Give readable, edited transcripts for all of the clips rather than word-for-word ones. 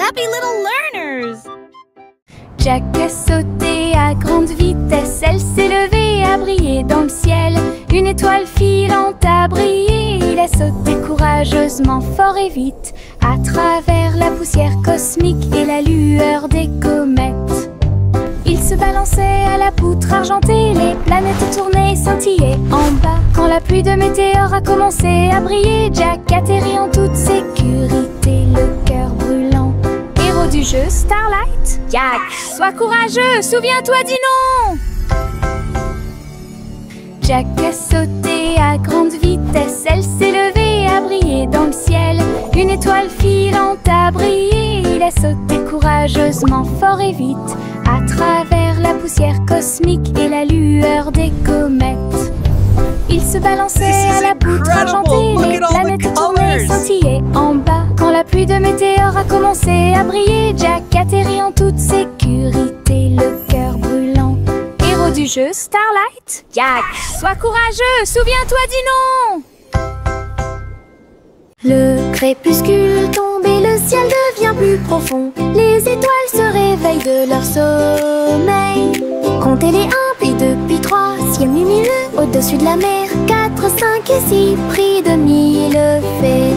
happy little learners! Jack a sauté à grande vitesse, elle s'est levée à briller dans le ciel. Une étoile filante a brillé, il a sauté courageusement, fort et vite, à travers la poussière cosmique et la lueur des comètes. Il se balançait à la poutre argentée, les planètes tournaient, scintillaient en bas. Quand la pluie de météores a commencé à briller, Jack atterrit en toute sécurité, le cœur brûlant. Héros du jeu Starlight, Jack, sois courageux, souviens-toi du nom! Jack a sauté à grande vitesse, elle s'est levée à briller dans le ciel. Une étoile filante a brillé, il a sauté courageusement, fort et vite, à travers la poussière cosmique et la lueur des comètes. Il se balançait à la poutre argentée, les planètes tournaient, scintillaient en bas. Quand la pluie de météores a commencé à briller, Jack atterrit en toute sécurité, le cœur brûlant. Héros du jeu Starlight, Jack, sois courageux, souviens-toi du nom! Le crépuscule tombe et le ciel devient plus profond. Les étoiles se réveillent de leur sommeil. Comptez les 1, puis 2, puis 3, ciel lumineux au-dessus de la mer. 4, 5 et 6, prix de mille fées.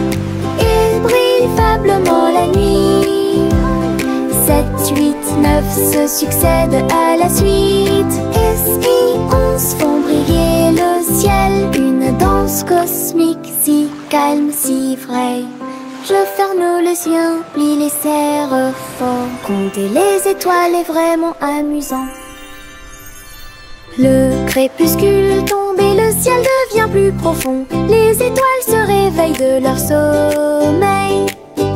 Il brille faiblement la nuit. 7, 8, 9 se succèdent à la suite. S-I-11 font briller le ciel. Une danse cosmique si calme, si vraie. Je ferme les yeux, plie les serre fort. Compter les étoiles est vraiment amusant. Le crépuscule tombe et le ciel devient plus profond. Les étoiles se réveillent de leur sommeil.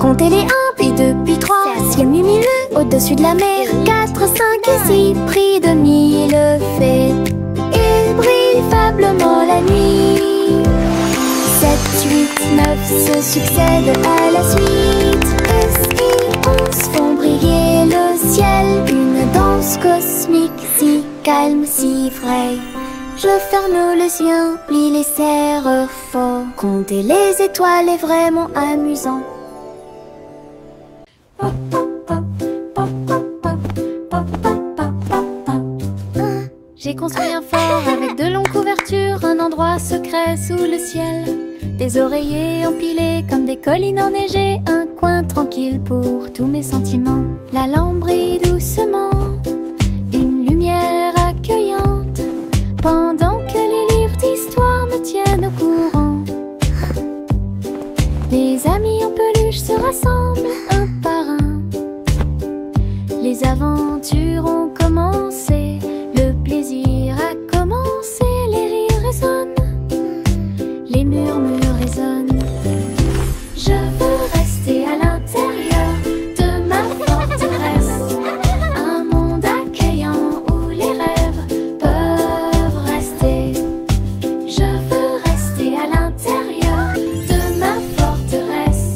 Comptez les 1, puis 2, puis 3, ciel lumineux au-dessus de la mer. 4, 5 et 6, prix de mille fées. Il brille faiblement la nuit. 7, 8, 9 se succèdent à la suite. S-I-11 font briller le ciel. Une danse cosmique si calme, si vraie. Je ferme les yeux, plie les serre fort. Compter les étoiles est vraiment amusant. J'ai construit un fort avec de longues couvertures, un endroit secret sous le ciel. Des oreillers empilés comme des collines enneigées, un coin tranquille pour tous mes sentiments. La lampe brille doucement, une lumière accueillante, pendant que les livres d'histoire me tiennent au courant. Les amis en peluche se rassemblent un par un. Les aventures ont commencé, le plaisir a commencé, les rires résonnent, les murmures résonnent. Je veux rester à l'intérieur de ma forteresse, un monde accueillant où les rêves peuvent rester. Je veux rester à l'intérieur de ma forteresse,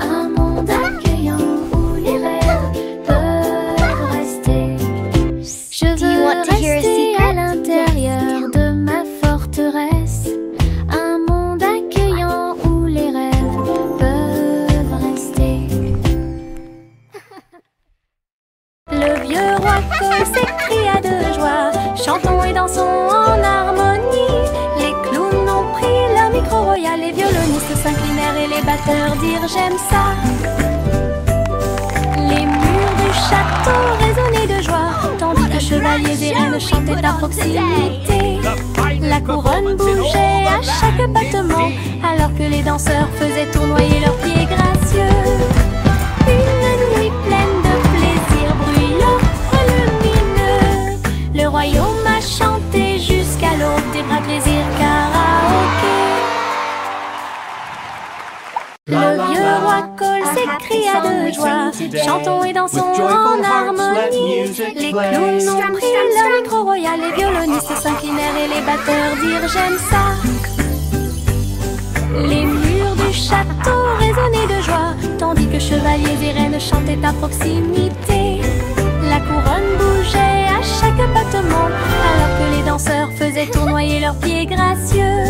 un monde accueillant où les rêves peuvent rester. Je veux rester à l'intérieur de ma forteresse, un monde accueillant où les rêves peuvent rester. Le vieux roi Cole s'écria de joie, chantons et dansons en harmonie. Les clowns ont pris leur micro royal, les violonistes s'inclinèrent et les batteurs dirent j'aime ça. Les murs du château résonnaient de joie, tandis que chevaliers et reines chantaient à proximité. La couronne bougeait à chaque battement, alors que les danseurs faisaient tournoyer leurs pieds gracieux. Une nuit pleine de plaisir bruyant, lumineux. Le royaume a chanté jusqu'à l'aube des bras plaisir karaoké. Le vieux roi Cole s'écria de joie, chantons et dansons en harmonie. Les clowns ont pris leur micro royal, les violonistes s'inclinèrent et les batteurs dirent j'aime ça. Les murs du château résonnaient de joie, tandis que chevaliers et reines chantaient à proximité. La couronne bougeait à chaque battement, alors que les danseurs faisaient tournoyer leurs pieds gracieux.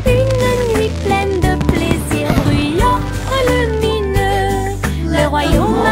Une nuit pleine de plaisir bruyant, lumineux. Le royaume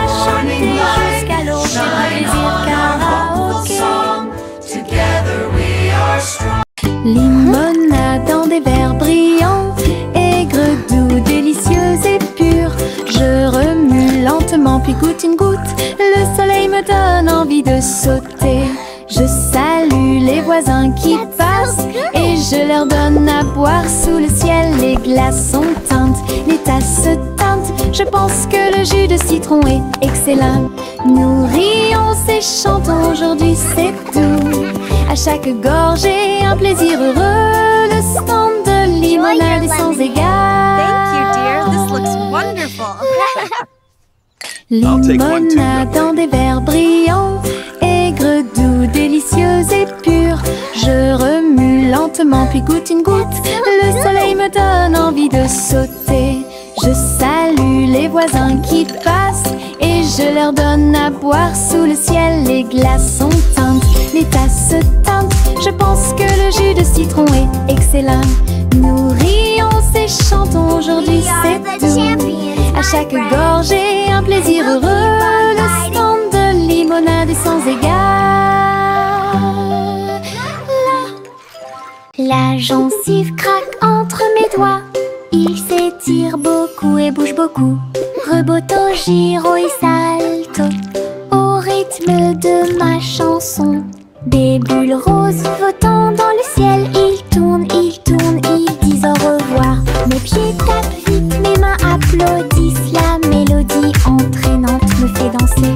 des verres brillants, aigre, doux, délicieux et pur. Je remue lentement puis goûte une goutte, le soleil me donne envie de sauter. Je salue les voisins qui passent et je leur donne à boire sous le ciel. Les glaçons teintent, les tasses se teintent. Je pense que le jus de citron est excellent. Nous rions et chantons, aujourd'hui c'est doux. À chaque gorgée, un plaisir heureux. Le stand de limonade est sans égal. Thank you, dear. This looks wonderful. Limonade dans des verres brillants, aigre, doux, délicieux et pur. Je remue lentement puis goûte une goutte, le soleil me donne envie de sauter. Je salue les voisins qui passent et je leur donne à boire sous le ciel. Les glaçons teintent, les tasses se teintent. Je pense que le jus de citron est excellent. Nous rions et chantons, aujourd'hui c'est doux. À chaque gorgée, un plaisir heureux. Le stand de limonade est sans égal. La gencive craque entre mes doigts. Il s'étire beaucoup et bouge beaucoup. Reboto, giro et salto au rythme de ma chanson. Des bulles roses flottant dans le ciel. Ils tournent, ils disent au revoir. Mes pieds tapent vite, mes mains applaudissent. La mélodie entraînante me fait danser.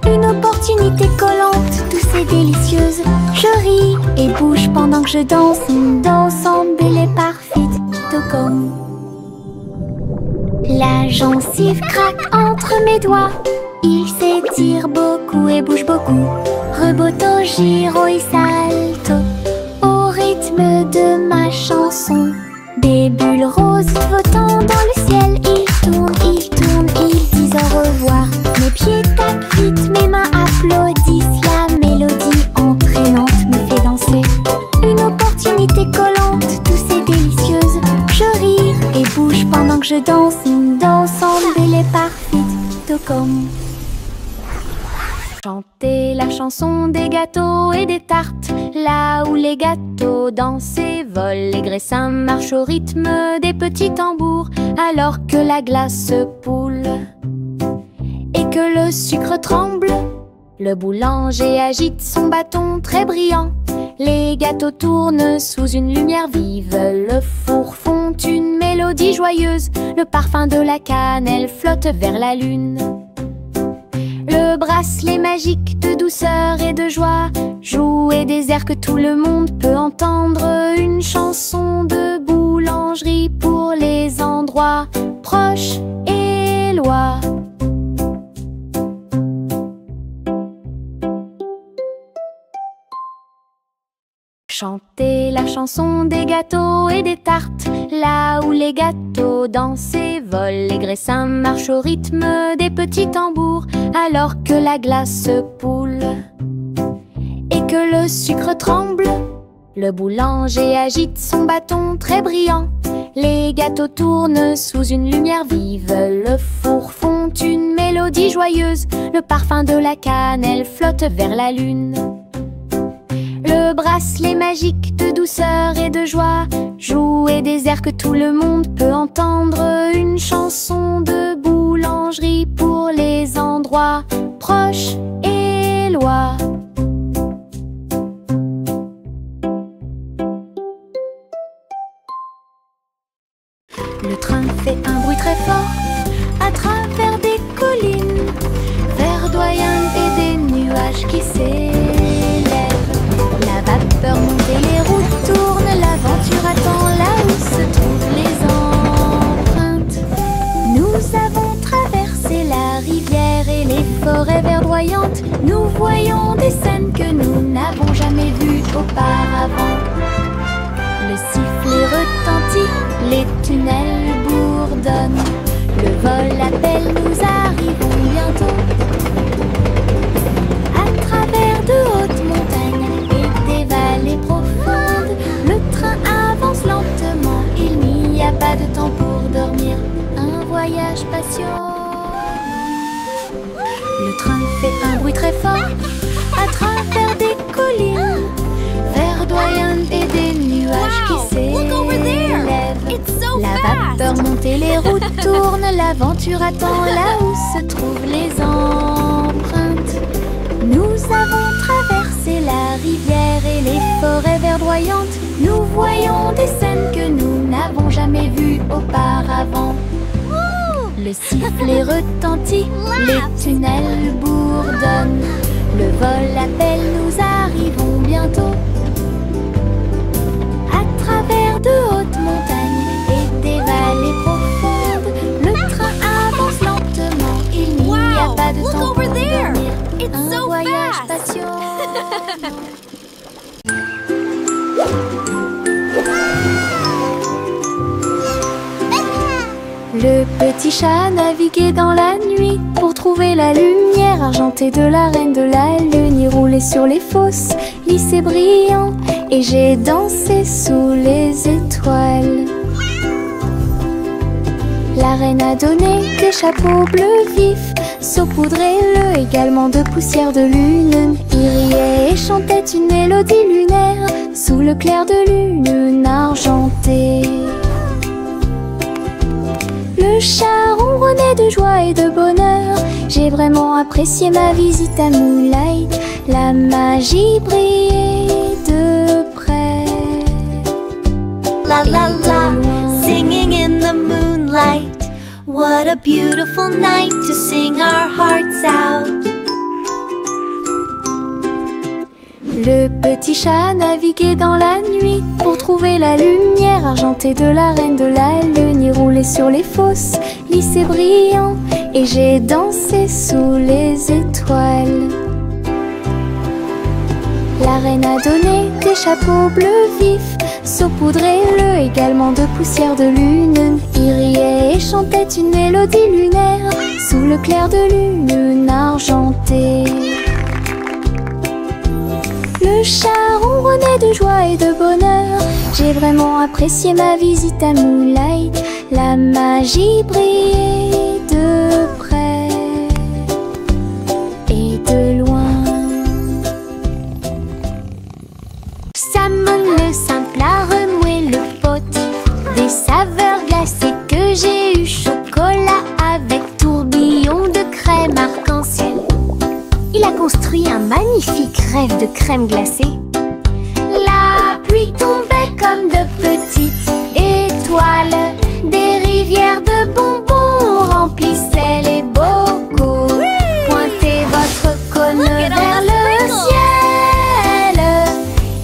Une opportunité collante, douce et délicieuse. Je ris et bouge pendant que je danse. Une danse embellée et parfaite, tout comme. La gencive craque entre mes doigts. Il s'étire beaucoup et bouge beaucoup. Reboto, giro et salto au rythme de ma chanson. Des bulles roses flottant dans le ciel. Ils tournent, ils disent au revoir. Mes pieds tapent vite, mes mains applaudissent. La mélodie entraînante me fait danser. Une opportunité collante, douce et délicieuse. Je ris et bouge pendant que je danse. Une danse embellée parfaite, tout comme. Chanter la chanson des gâteaux et des tartes, là où les gâteaux dansent et volent. Les graissins marchent au rythme des petits tambours, alors que la glace poule et que le sucre tremble. Le boulanger agite son bâton très brillant. Les gâteaux tournent sous une lumière vive. Le four fond une mélodie joyeuse. Le parfum de la cannelle flotte vers la lune. Le bracelet magique de douceur et de joie jouer des airs que tout le monde peut entendre. Une chanson de boulangerie pour les endroits proches et loin. Chanter la chanson des gâteaux et des tartes, là où les gâteaux dansent et volent. Les graissins marchent au rythme des petits tambours, alors que la glace poule et que le sucre tremble. Le boulanger agite son bâton très brillant. Les gâteaux tournent sous une lumière vive. Le four fond une mélodie joyeuse. Le parfum de la cannelle flotte vers la lune. Le bracelet magique de douceur et de joie jouer des airs que tout le monde peut entendre. Une chanson de boulangerie pour les endroits proches et loin. Le train fait un bruit très fort à travers des collines verdoyantes et des nuages qui s'élèvent. La vapeur monte et les roues tournent. L'aventure attend là où se trouvent les empreintes. Nous avons traversé la rivière et les forêts verdoyantes. Nous voyons des scènes que nous n'avons jamais vues auparavant. Le sifflet retentit, les tunnels bourdonnent. Le vol appelle, nous arrivons bientôt. À travers de hautes montagnes et des vallées profondes, le train avance lentement. Il n'y a pas de temps pour dormir. Un voyage patient. Le train fait un bruit très fort à travers des collines verdoyantes et des nuages qui s'élèvent. tracteurs montent et les roues tournent. L'aventure attend là où se trouvent les empreintes. Nous avons traversé la rivière et les forêts verdoyantes. Nous voyons des scènes que nous n'avons jamais vues auparavant. Le sifflet retentit, les tunnels bourdonnent. Le vol appelle, nous arrivons bientôt. À travers de hautes montagnes et des vallées profondes, le train avance lentement. Il n'y a pas de temps pour dormir. Un voyage passionnant. Le petit chat naviguait dans la nuit pour trouver la lumière argentée de la reine de la lune. Il roulait sur les fosses, lissé brillant, et j'ai dansé sous les étoiles. La reine a donné des chapeaux bleus vifs, saupoudrez-le également de poussière de lune. Il riait et chantait une mélodie lunaire sous le clair de lune argentée. Le chat ronronnait de joie et de bonheur. J'ai vraiment apprécié ma visite à Moonlight. La magie brillait de près. La la la, singing in the moonlight. What a beautiful night to sing our hearts out. Le petit chat naviguait dans la nuit pour trouver la lumière argentée de la reine de la lune. Il roulait sur les fosses, lissé brillant, et j'ai dansé sous les étoiles. La reine a donné des chapeaux bleus vifs, saupoudrez-le également de poussière de lune. Il riait et chantait une mélodie lunaire sous le clair de lune argentée. Le chat ronronnait de joie et de bonheur. J'ai vraiment apprécié ma visite à Moonlight. La magie brillait de près et de loin. Salmon le simple a remué le pot. Des saveurs glacées que j'ai eu. Chocolat avec tourbillon de crème arc-en-ciel. Il a construit un magnifique rêve de crème glacée. La pluie tombait comme de petites étoiles. Des rivières de bonbons remplissaient les bocaux. Pointez votre cône vers le ciel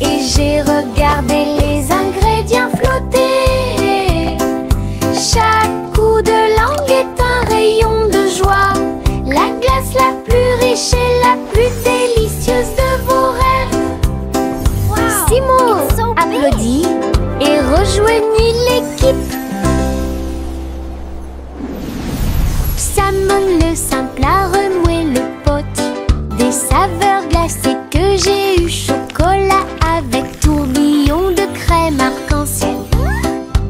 et j'ai regardé les ingrédients flotter. Chaque coup de langue est un rayon de joie. La glace la plus riche et la plus délicieuse de vos rêves. Simo applaudit et rejoignit l'équipe. Salmon le simple a remué le pot. Des saveurs glacées que j'ai eu. Chocolat avec tourbillon de crème arc-en-ciel.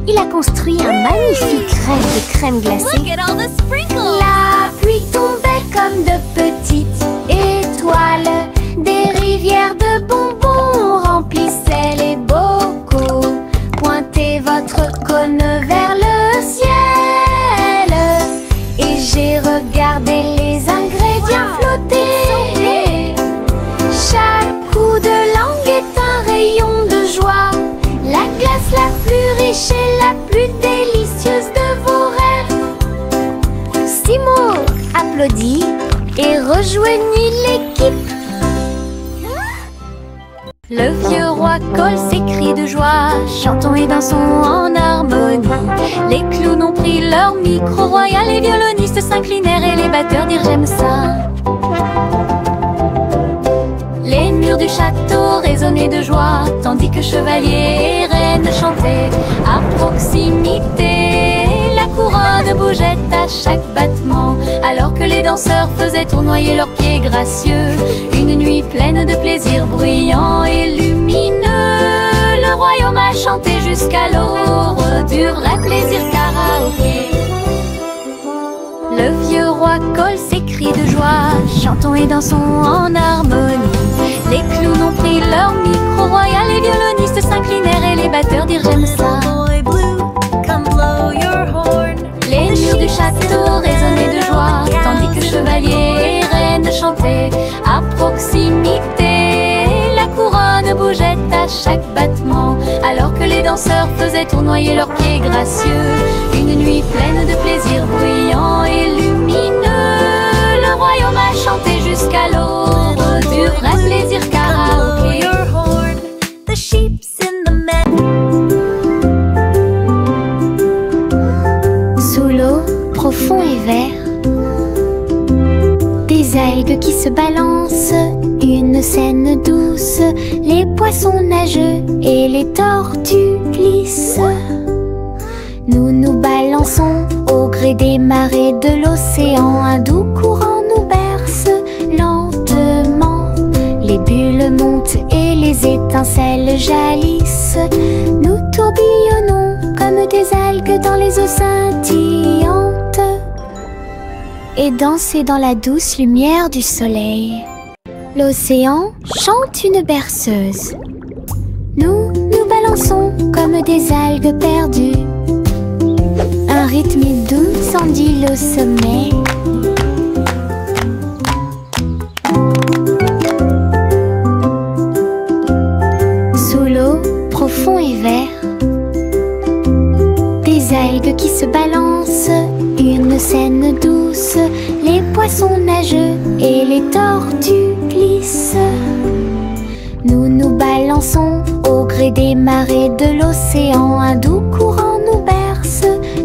Il a construit un magnifique rêve de crème glacée. Look at all the sprinkles. La pluie tombait comme de petites étoiles. Des rivières de bonbons remplissaient les bocaux. Pointez votre cône vers le ciel et j'ai regardé les ingrédients flotter. Chaque coup de langue est un rayon de joie. La glace la plus riche et la plus délicieuse de vos rêves. Simo applaudit et rejoignit l'équipe. Le vieux roi colle ses cris de joie. Chantons et dansons en harmonie. Les clowns ont pris leur micro royal. Les violonistes s'inclinèrent et les batteurs dirent j'aime ça. Les murs du château résonnaient de joie, tandis que chevaliers et reines chantaient à proximité. La couronne bougeait à chaque battement, alors que les danseurs faisaient tournoyer leurs pieds gracieux. Une nuit pleine de plaisir bruyant et lumineux. Le royaume a chanté jusqu'à l'aube du vrai plaisir karaoké. Le vieux roi colle ses cris de joie. Chantons et dansons en harmonie. Les clowns ont pris leur micro royal. Les violonistes s'inclinèrent et les batteurs dirent j'aime ça. Boy blue, come blow your château résonnaient de joie, tandis que chevaliers et reines chantaient à proximité. La couronne bougeait à chaque battement, alors que les danseurs faisaient tournoyer leurs pieds gracieux. Une nuit pleine de plaisir bruyant et lumineux, le royaume a chanté jusqu'à l'aube du vrai plaisir karaoké. The sheep's in the meadow. Sous l'eau, profond et vert, des algues qui se balancent, une scène douce, les poissons nageux et les tortues glissent. Nous nous balançons au gré des marées de l'océan, un doux courant nous berce lentement. Les bulles montent et les étincelles jaillissent. Nous tourbillonnons comme des algues dans les eaux scintillantes et danser dans la douce lumière du soleil. L'océan chante une berceuse. Nous nous balançons comme des algues perdues. Un rythme doux s'endile au sommet. Sous l'eau, profond et vert, des algues qui se balancent, une scène douce, les poissons nageux et les tortues glissent. Nous nous balançons au gré des marées de l'océan, un doux courant nous berce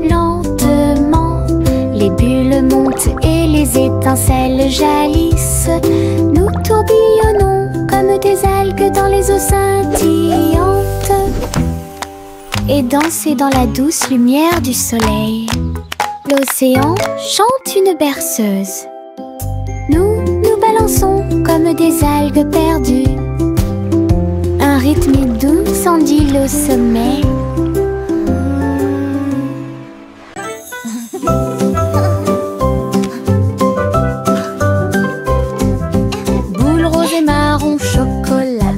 lentement. Les bulles montent et les étincelles jaillissent. Nous tourbillonnons comme des algues dans les eaux scintillantes et danser dans la douce lumière du soleil. L'océan chante une berceuse. Nous nous balançons comme des algues perdues. Un rythme doux s'endile au sommet. Boule rose et marron chocolat,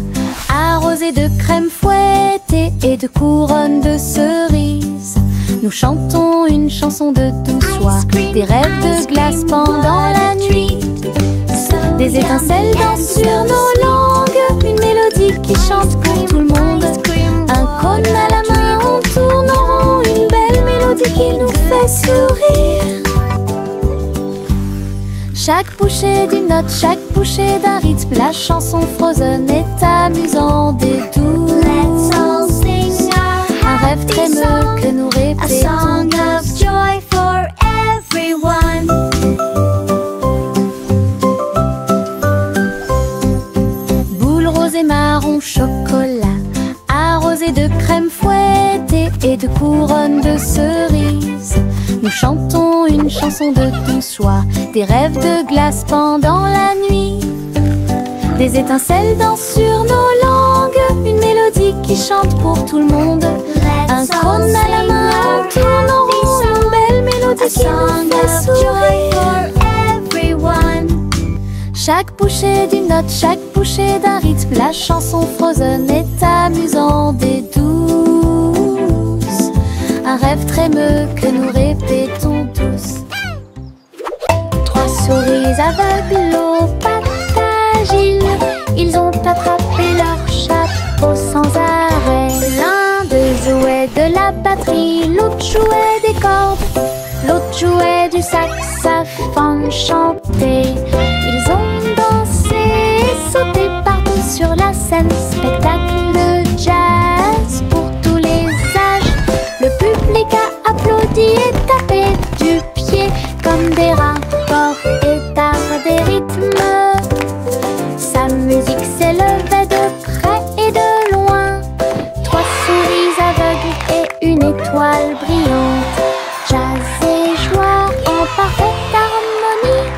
arrosée de crème fouettée et de couronnes de cerises. Nous chantons une chanson de douce soie, des rêves de glace pendant la nuit. Des étincelles dansent sur nos langues, une mélodie qui chante pour tout le monde. Un cône à la main, on tourne en rond, une belle mélodie qui nous fait sourire. Chaque bouchée d'une note, chaque bouchée d'un rythme, la chanson Frozen est amusante et douce. Let's all sing Un a rêve happy trémeux song, que nous a song répétons of tous. joy for everyone. Boule rose et marron chocolat, arrosée de crème fouettée et de couronnes de cerises. Nous chantons une chanson de douce joie, des rêves de glace pendant la nuit. Des étincelles dansent sur nos langues, une mélodie qui chante pour tout le monde. Un cône à la main, on tourne en rond, une belle mélodie qui nous fait sourire. Chaque bouchée d'une note, chaque bouchée d'un rythme, la chanson Frozen est amusante et douce. Un rêve trémeux que nous répétons tous. Trois souris aveugles aux pattes agiles, ils ont attrapé leur chapeau sans arrêt. L'un d'eux jouait de la batterie, l'autre jouait des cordes, l'autre jouait du saxophone chanté. Ils ont dansé et sauté partout sur la scène, spectacle de jazz pour tous les âges. Le public a applaudi et tapé du pied comme des rapports et d'art des rythmes. Sa musique s'élevait de près et de loin. Trois souris aveugles et une étoile brillante. Jazz et joie en parfaite harmonie.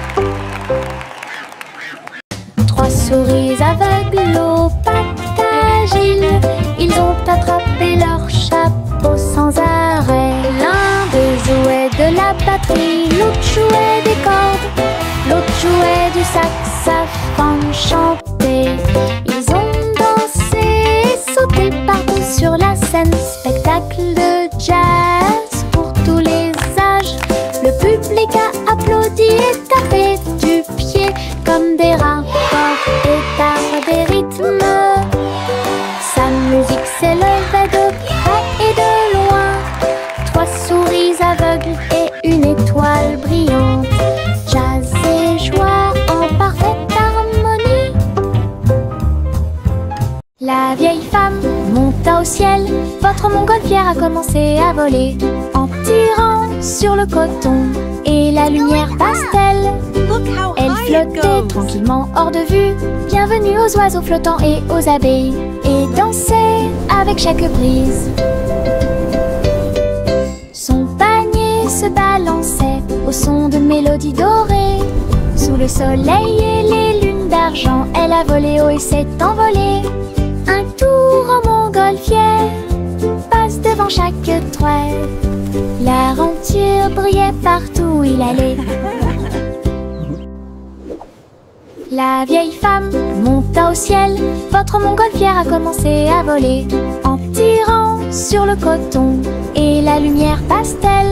Trois souris aveugles aux pattes agiles, ils ont attrapé leur chapeau sans arrêt. L'un d'eux jouait de la batterie, l'autre jouait des cordes, l'autre jouait du saxophone chanté. Ils ont dansé et sauté partout sur la scène, spectacle de jazz pour tous les âges. Le public a applaudi et tapé du pied comme des rapports et d'arbres des rythmes. Sa musique s'élevait de près et de loin. 3 souris aveugles et une étoile brillante. Jazz et joie en parfaite harmonie. La vieille femme monta au ciel. Votre montgolfière a commencé à voler en tirant sur le coton et la lumière pastel. Elle flottait tranquillement hors de vue. Bienvenue aux oiseaux flottants et aux abeilles, et dansait avec chaque brise. Son panier se balançait au son de mélodies dorées. Sous le soleil et les lunes d'argent, elle a volé haut et s'est envolée. Un tour en montgolfière passe devant chaque trait. L'aventure brillait partout où il allait. La vieille femme monta au ciel. Votre montgolfière a commencé à voler en tirant sur le coton et la lumière pastel.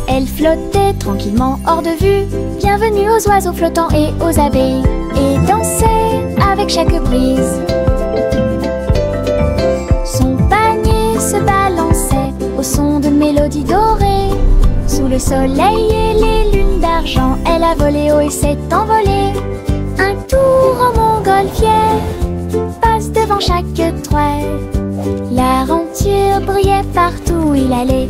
Elle flottait tranquillement hors de vue. Bienvenue aux oiseaux flottants et aux abeilles, et dansait avec chaque brise. Son panier se balançait au son de mélodies dorées. Sous le soleil et les lunes d'argent, elle a volé haut et s'est envolée. Un tour en montgolfière passe devant chaque trait. L'aventure brillait partout où il allait.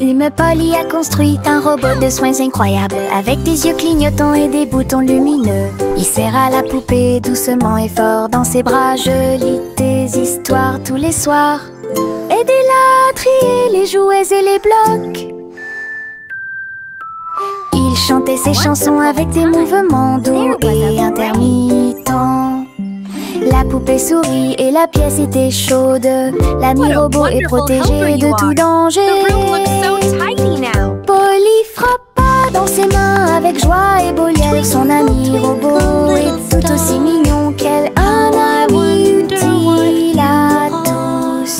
Une Polly a construit un robot de soins incroyable, avec des yeux clignotants et des boutons lumineux. Il serra la poupée doucement et fort dans ses bras. Je lis des histoires tous les soirs. Aidez-la à trier les jouets et les blocs. Il chantait ses chansons avec des mouvements doux et intermittents. La poupée sourit et la pièce était chaude. L'ami robot est protégé de tout danger. Polly frappa dans ses mains avec joie et Boliel. Son ami robot est tout aussi mignon qu'elle. Un ami utile à tous.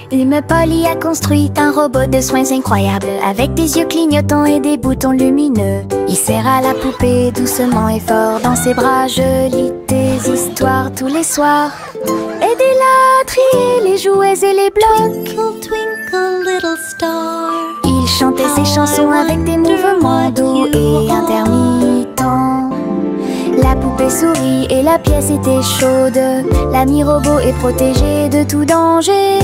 Une Polly a construit un robot de soins incroyable, avec des yeux clignotants et des boutons lumineux. Il serra la poupée doucement et fort dans ses bras. Je lis des histoires tous les soirs. Aidez-la à trier les jouets et les blocs. Twinkle, twinkle, little star. Il chantait ses chansons avec des mouvements doux et intermittents. La poupée sourit et la pièce était chaude. L'ami robot est protégé de tout danger.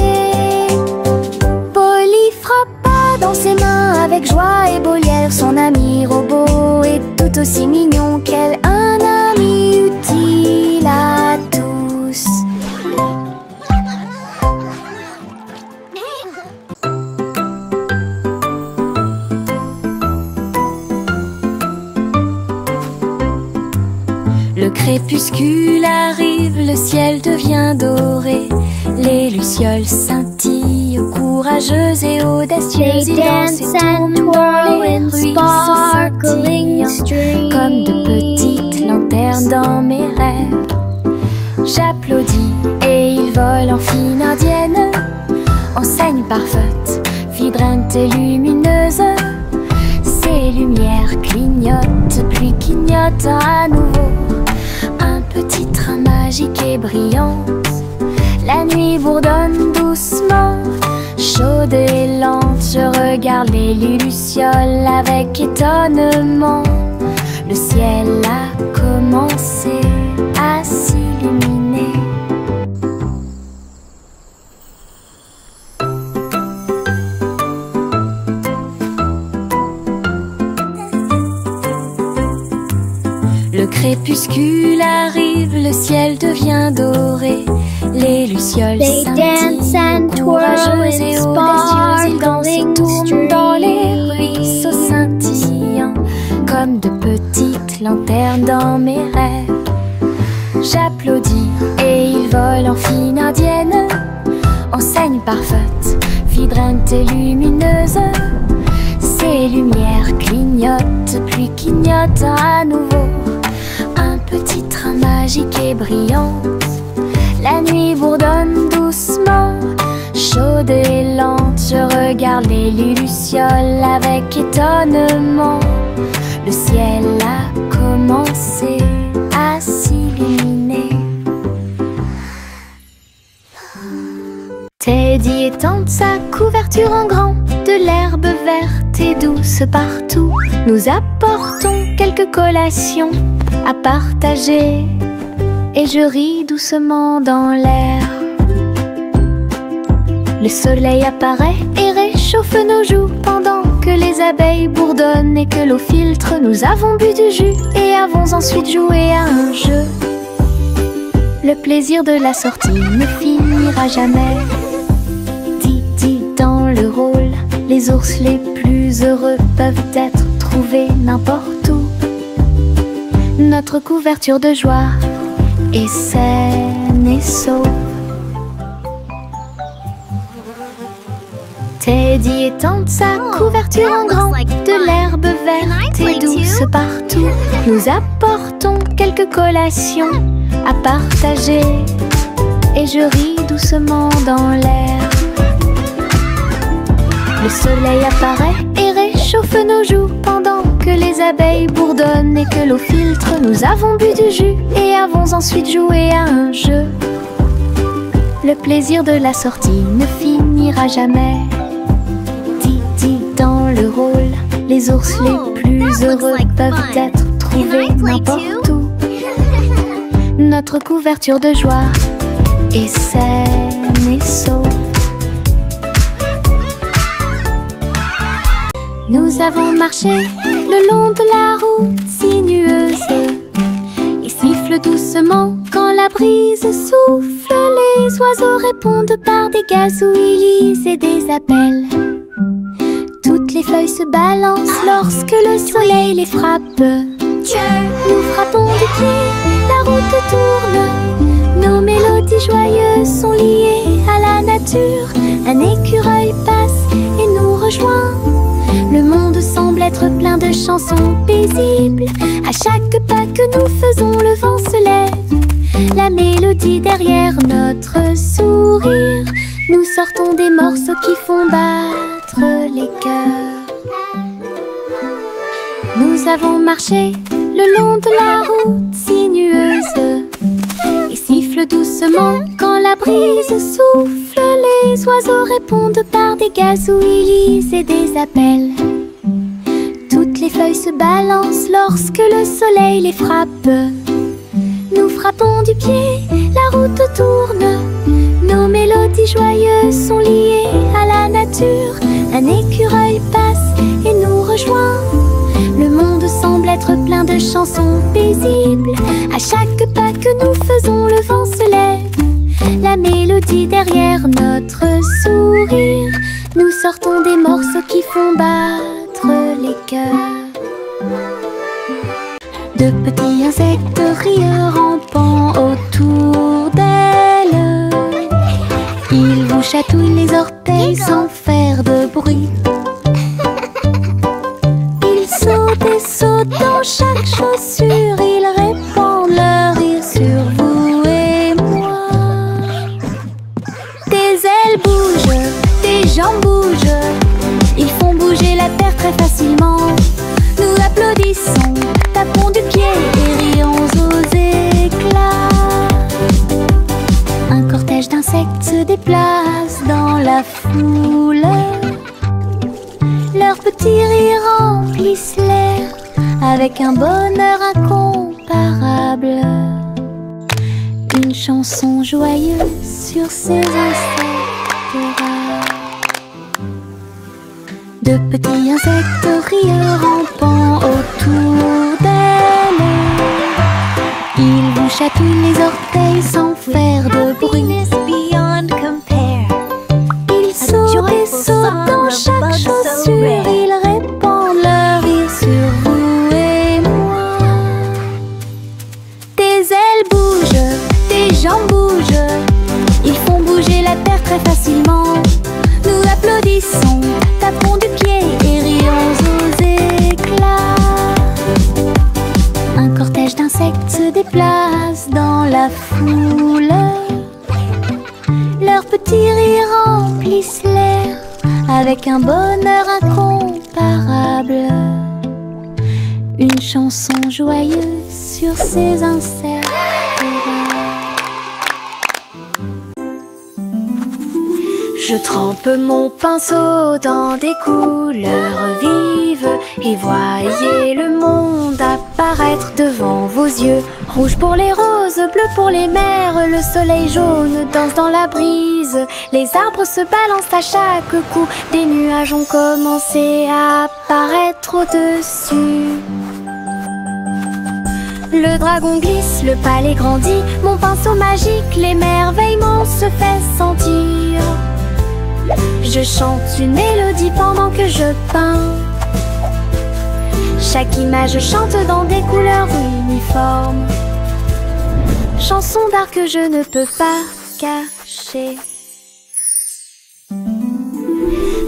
Polly frappa dans ses mains avec joie et Boliel. Son ami robot est tout aussi mignon qu'elle. Un ami utile à tous. Le crépuscule arrive, le ciel devient doré. Les lucioles scintillent, courageuses et audacieuses. Ils dansent et tournent dans les ruisseaux scintillants, comme de petites lanternes dans mes rêves. J'applaudis et ils volent en fine indienne, enseigne parfaite, vibrante et lumineuse. Ces lumières clignotent, puis clignotent à nouveau. Un petit train magique et brillante. La nuit bourdonne doucement, chaude et lente. Je regarde les lucioles avec étonnement. Le ciel a commencé à s'illuminer. Le crépuscule arrive, le ciel devient doré. Les lucioles scintillent, courageuses et audacieuses. Ils dansent et tournent dans les ruisseaux scintillants, comme de petites lanternes dans mes rêves. J'applaudis et ils volent en fine indienne, enseigne parfaite, vie drainent et lumineuse. Ces lumières clignotent puis clignotent à nouveau. Un petit train magique et brillante. La nuit bourdonne doucement, chaude et lente. Je regarde les lucioles avec étonnement. Le ciel a commencé à s'illuminer. Teddy étend sa couverture en grand, de l'herbe verte et douce partout. Nous apportons quelques collations à partager, et je ris doucement dans l'air. Le soleil apparaît et réchauffe nos joues pendant que les abeilles bourdonnent et que l'eau filtre. Nous avons bu du jus et avons ensuite joué à un jeu. Le plaisir de la sortie ne finira jamais. Didi dans le rôle, les ours les plus heureux peuvent être trouvés n'importe où. Notre couverture de joie est saine et sauve. Teddy étend sa couverture en grand, de l'herbe verte et douce partout. Nous apportons quelques collations à partager, et je ris doucement dans l'air. Le soleil apparaît et réchauffe nos joues pendant que les abeilles bourdonnent et que l'eau filtre. Nous avons bu du jus et avons ensuite joué à un jeu. Le plaisir de la sortie ne finira jamais. Didi dans le rôle, les ours les plus heureux peuvent être trouvés n'importe où. Notre couverture de joie est saine et sauve. Nous avons marché le long de la route sinueuse et siffle doucement quand la brise souffle. Les oiseaux répondent par des gazouillis et des appels. Toutes les feuilles se balancent lorsque le soleil les frappe. Nous frappons du pied, la route tourne. Nos mélodies joyeuses sont liées à la nature. Un écureuil passe et nous rejoint. Le monde semble être plein de chansons paisibles. À chaque pas que nous faisons, le vent se lève. La mélodie derrière notre sourire. Nous sortons des morceaux qui font battre les cœurs. Nous avons marché le long de la route sinueuse et siffle doucement quand la brise souffle. Les oiseaux répondent par des gazouillis et des appels. Toutes les feuilles se balancent lorsque le soleil les frappe. Nous frappons du pied, la route tourne. Nos mélodies joyeuses sont liées à la nature. Un écureuil passe et nous rejoint. Le monde semble être plein de chansons paisibles. À chaque pas que nous faisons, le vent se lève. La mélodie derrière notre sourire. Nous sortons des morceaux qui font battre les cœurs. De petits insectes rieurs rampant autour d'elle. Ils vous chatouillent les orteils sans faire de bruit. Ils sautent et sautent dans chaque chaussure. Ils répandent leur rire sur vous et moi. Des ailes bougent, des jambes bougent. Ils font bouger la terre très facilement. Nous applaudissons, tapons du pied et rions aux éclats. Un cortège d'insectes se déplace dans la foule. Leurs petits rires remplissent l'air avec un bonheur incomparable. Une chanson joyeuse sur ces insectes rares. De petits insectes rieurs rampant autour d'elle. Ils vous chatouillent les orteils sans faire de bruit. Ils sautent et sautent dans chaque chaussure. Ils répandent leur rire sur vous et moi. Des ailes bougent, des jambes bougent. Ils font bouger la terre très facilement. Nous applaudissons. foule. Leurs petits rires remplissent l'air avec un bonheur incomparable. Une chanson joyeuse sur ces insectes. Je trempe mon pinceau dans des couleurs vives et voyez le monde apparaître devant vos yeux. Rouge pour les roses, bleu pour les mers, le soleil jaune danse dans la brise. Les arbres se balancent à chaque coup, des nuages ont commencé à apparaître au-dessus. Le dragon glisse, le palais grandit, mon pinceau magique, l'émerveillement se fait sentir. Je chante une mélodie pendant que je peins. Chaque image chante dans des couleurs uniformes. Chanson d'art que je ne peux pas cacher.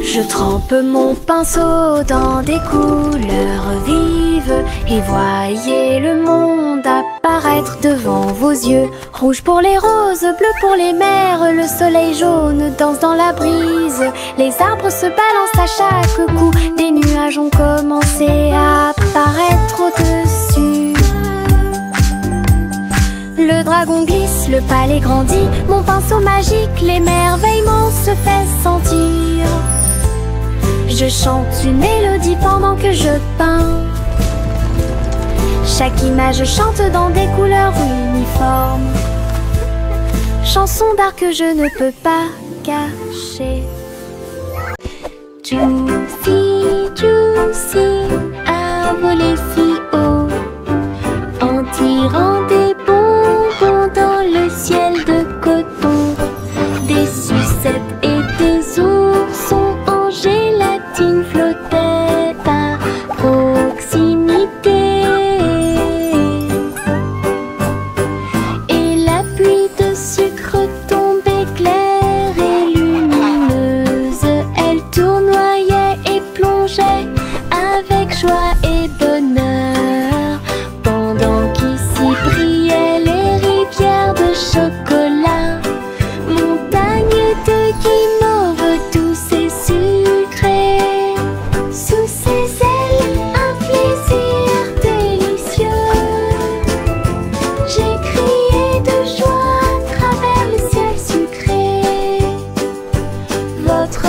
Je trempe mon pinceau dans des couleurs vives et voyez le monde apparaître devant vos yeux. Rouge pour les roses, bleu pour les mers, le soleil jaune danse dans la brise. Les arbres se balancent à chaque coup, des nuages ont commencé à apparaître au-dessus. Le dragon glisse, le palais grandit, mon pinceau magique, l'émerveillement se fait sentir. Je chante une mélodie pendant que je peins. Chaque image chante dans des couleurs uniformes. Chanson d'art que je ne peux pas cacher. Juicy, Juicy a volé si haut en tirant des bonbons dans le ciel de coton. Des sucettes et des oursons en gélatine flottaient à proximité. Et la pluie de sucre tombait claire et lumineuse. Elle tournoyait et plongeait avec joie et bonheur, pendant qu'ici brillaient les rivières de chocolat. Montagne de guimauve douce et sucrée, sous ses ailes un plaisir délicieux. J'ai crié de joie à travers le ciel sucré. Votre